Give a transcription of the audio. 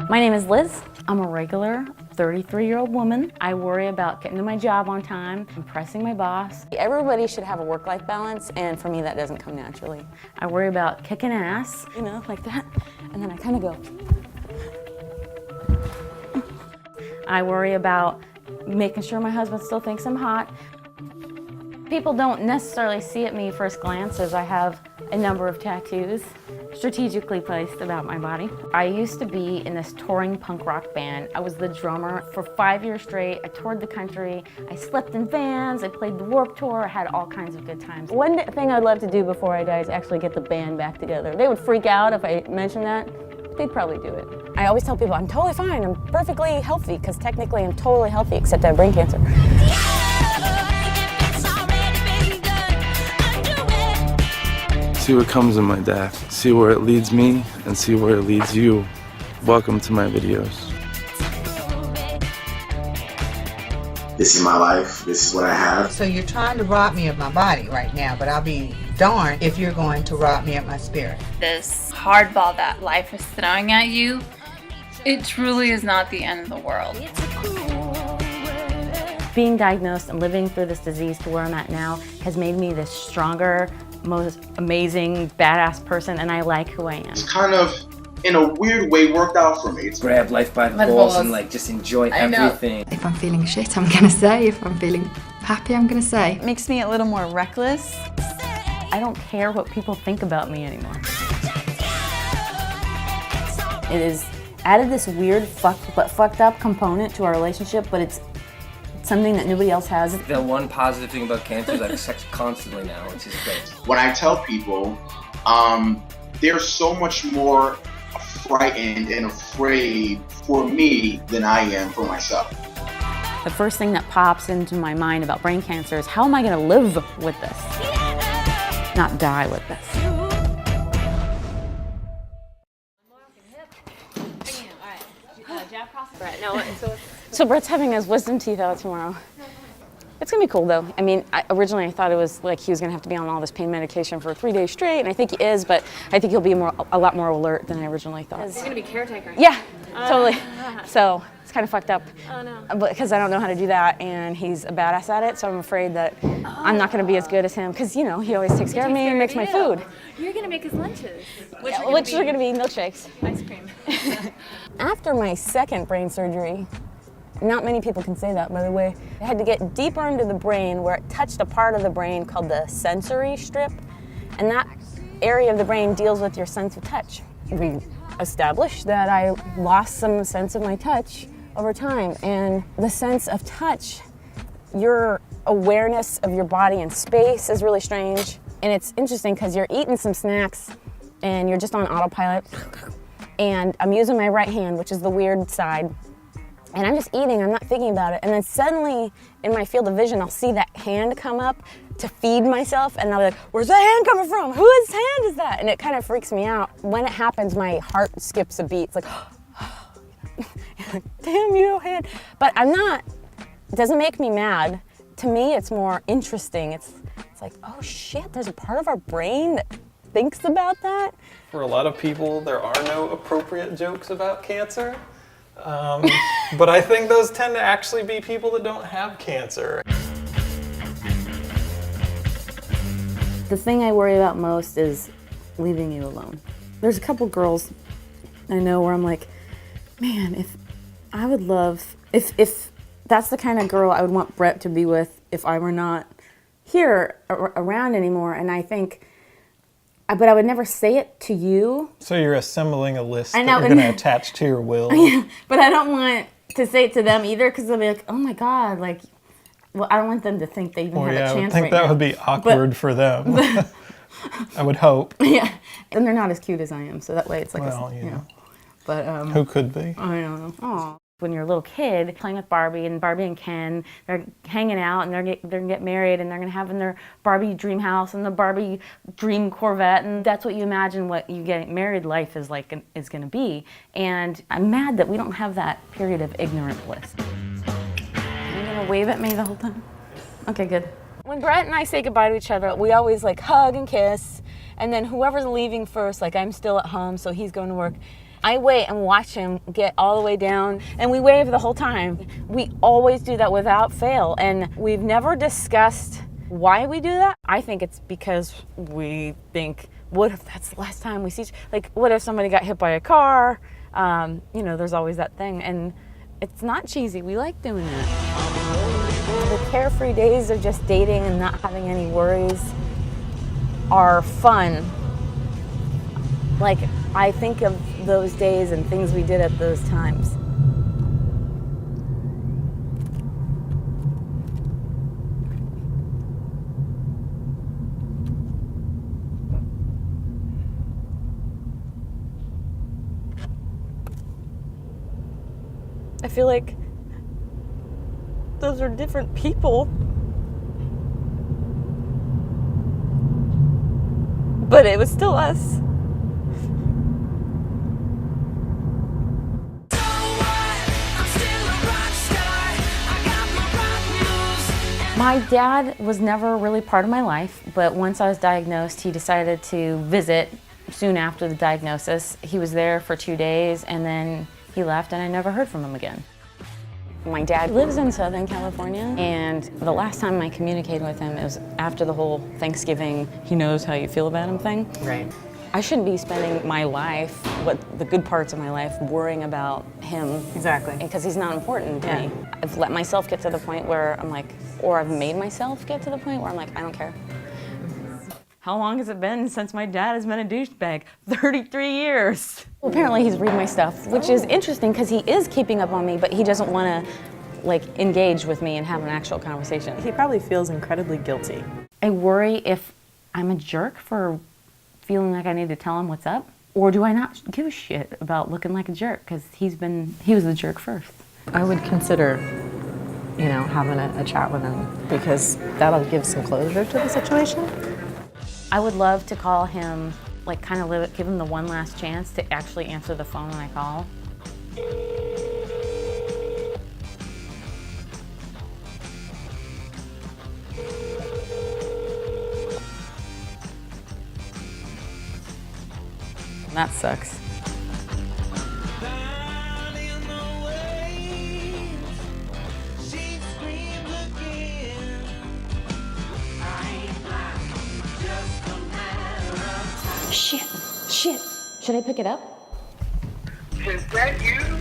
My name is Liz. I'm a regular 33-year-old woman. I worry about getting to my job on time, impressing my boss. Everybody should have a work-life balance, and for me that doesn't come naturally. I worry about kicking ass, you know, like that, and then I kind of go. I worry about making sure my husband still thinks I'm hot. People don't necessarily see at me first glance as I have a number of tattoos strategically placed about my body. I used to be in this touring punk rock band. I was the drummer for 5 years straight. I toured the country. I slept in vans. I played the Warped Tour. I had all kinds of good times. One thing I'd love to do before I die is actually get the band back together. They would freak out if I mentioned that. They'd probably do it. I always tell people I'm totally fine. I'm perfectly healthy, because technically I'm totally healthy, except I have brain cancer. See what comes in my death, see where it leads me, and see where it leads you. Welcome to my videos. This is my life, this is what I have. So you're trying to rob me of my body right now, but I'll be darned if you're going to rob me of my spirit. This hardball that life is throwing at you, it truly is not the end of the world. Being diagnosed and living through this disease to where I'm at now has made me this stronger, most amazing, badass person, and I like who I am. It's kind of, in a weird way, worked out for me. It's grab life by the balls and like just enjoy everything. If I'm feeling shit, I'm gonna say. If I'm feeling happy, I'm gonna say. It makes me a little more reckless. I don't care what people think about me anymore. It has added this weird fucked up component to our relationship, but it's something that nobody else has. The one positive thing about cancer is I have sex constantly now, which is great. When I tell people, they're so much more frightened and afraid for me than I am for myself. The first thing that pops into my mind about brain cancer is, how am I gonna live with this? Not die with this. So Brett's having his wisdom teeth out tomorrow. It's gonna be cool though. I mean, originally I thought it was like he was gonna have to be on all this pain medication for 3 days straight, and I think he is, but I think he'll be a lot more alert than I originally thought. He's gonna be caretaker. Yeah, totally. So it's kind of fucked up. Oh no. Because I don't know how to do that, and he's a badass at it, so I'm afraid that I'm not gonna be as good as him, because, you know, he always takes care of me and makes my food. You're gonna make his lunches. Which are gonna be milkshakes. Ice cream. After my second brain surgery, not many people can say that, by the way, I had to get deeper into the brain where it touched a part of the brain called the sensory strip, and that area of the brain deals with your sense of touch. We established that I lost some sense of my touch over time, and the sense of touch, your awareness of your body in space is really strange, and it's interesting because you're eating some snacks and you're just on autopilot, and I'm using my right hand, which is the weird side, and I'm just eating, I'm not thinking about it, and then suddenly in my field of vision I'll see that hand come up to feed myself, and I'll be like, where's that hand coming from? Whose hand is that? And it kind of freaks me out. When it happens, my heart skips a beat. It's like, damn you, hand. But I'm not, it doesn't make me mad. To me, it's more interesting. It's like, oh shit, there's a part of our brain that thinks about that. For a lot of people, there are no appropriate jokes about cancer. But I think those tend to actually be people that don't have cancer. The thing I worry about most is leaving you alone. There's a couple girls I know where I'm like, man, if that's the kind of girl I would want Brett to be with if I were not here around anymore. And I think, but I would never say it to you. So you're assembling a list that you're going to attach to your will. But I don't want to say it to them either, because they'll be like, oh my God, like, well, I don't want them to think they even have a chance. I think that would be awkward for them. I would hope. Yeah, and they're not as cute as I am, so that way it's like, you know. But who could be? I don't know. Aww. When you're a little kid playing with Barbie and Ken, they're hanging out and they're gonna get married and they're gonna have in their Barbie dream house and the Barbie dream Corvette, and that's what you imagine what you getting married life is like is gonna be. And I'm mad that we don't have that period of ignorant bliss. Are you gonna wave at me the whole time? Okay, good. When Brett and I say goodbye to each other, we always like hug and kiss, and then whoever's leaving first, like I'm still at home, so he's going to work. I wait and watch him get all the way down, and we wave the whole time. We always do that without fail, and we've never discussed why we do that. I think it's because we think, what if that's the last time we see, like, what if somebody got hit by a car? You know, there's always that thing, and it's not cheesy. We like doing it. The carefree days of just dating and not having any worries are fun. Like, I think of those days and things we did at those times. I feel like those are different people. But it was still us. My dad was never really part of my life, but once I was diagnosed, he decided to visit soon after the diagnosis. He was there for 2 days, and then he left, and I never heard from him again. My dad lives in Southern California, and the last time I communicated with him, it was after the whole Thanksgiving, he knows how you feel about him thing. Right. I shouldn't be spending my life, the good parts of my life, worrying about him. Exactly. Because he's not important to me. I've let myself get to the point where I'm like, or I've made myself get to the point where I'm like, I don't care. How long has it been since my dad has been a douchebag? 33 years. Well, apparently he's reading my stuff, which is interesting because he is keeping up on me, but he doesn't want to like engage with me and have an actual conversation. He probably feels incredibly guilty. I worry if I'm a jerk for feeling like I need to tell him what's up, or do I not give a shit about looking like a jerk because he was the jerk first. I would consider, you know, having a chat with him because that'll give some closure to the situation. I would love to call him, like kind of give him the one last chance to actually answer the phone when I call. That sucks. Shit. Should I pick it up? Is that you?